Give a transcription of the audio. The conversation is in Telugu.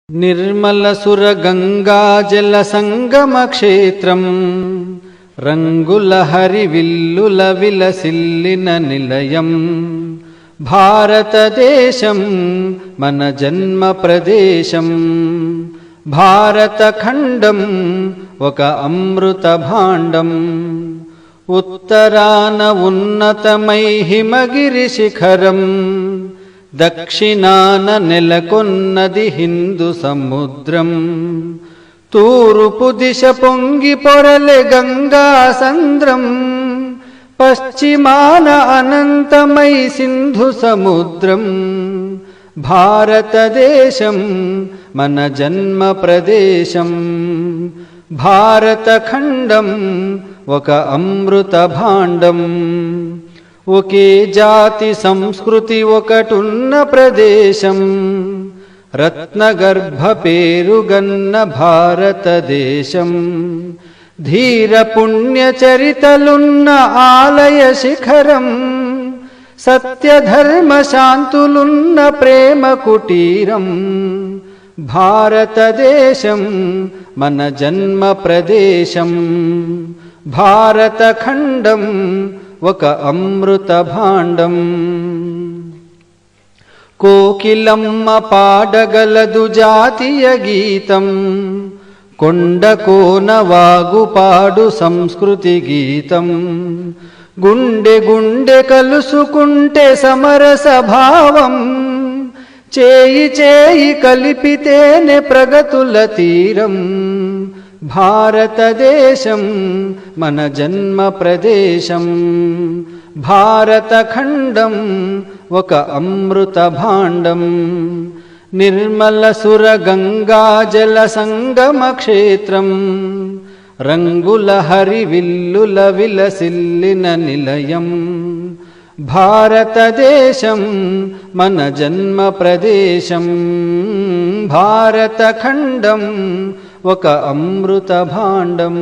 నిర్మలసుర గంగాజల సంగమ క్షేత్రం రంగుల హరివిల్లుల విలసిల్లిన నిలయం భారతదేశం మన జన్మ ప్రదేశం భారతఖండం ఒక అమృత భాండం ఉత్తరాన ఉన్నతమై హిమగిరి శిఖరం దక్షిణాన నెలకొన్నది హిందూ సముద్రం తూర్పు దిశ పొంగి పొరలె గంగా సంద్రం పశ్చిమాన అనంతమై సింధు సముద్రం భారతదేశం మన జన్మ ప్రదేశం భారతఖండం ఒక అమృత భాండం ఒకే జాతి సంస్కృతి ఒకటున్న ప్రదేశం రత్నగర్భ పేరుగన్న భారతదేశం ధీర పుణ్య చరితలున్న ఆలయ శిఖరం సత్యధర్మ శాంతులున్న ప్రేమ కుటీరం భారతదేశం మన జన్మ ప్రదేశం భారతఖండం ఒక అమృత భాండం కోకిలమ్మ పాడగలదు జాతీయ గీతం కొండ కోన వాగు పాడు సంస్కృతి గీతం గుండె గుండె కలుసుకుంటే సమరస భావం చేయి చేయి కలిపితేనే ప్రగతుల తీరం భారతదేశం మన జన్మ ప్రదేశం భారతఖండం ఒక అమృత భాండం నిర్మలసుర గంగాజల సంగమ క్షేత్రం రంగుల హరివిల్లుల విలసిల్లిన నిలయం భారతదేశం మన జన్మ ప్రదేశం భారతఖండం ఒక అమృత భాండం।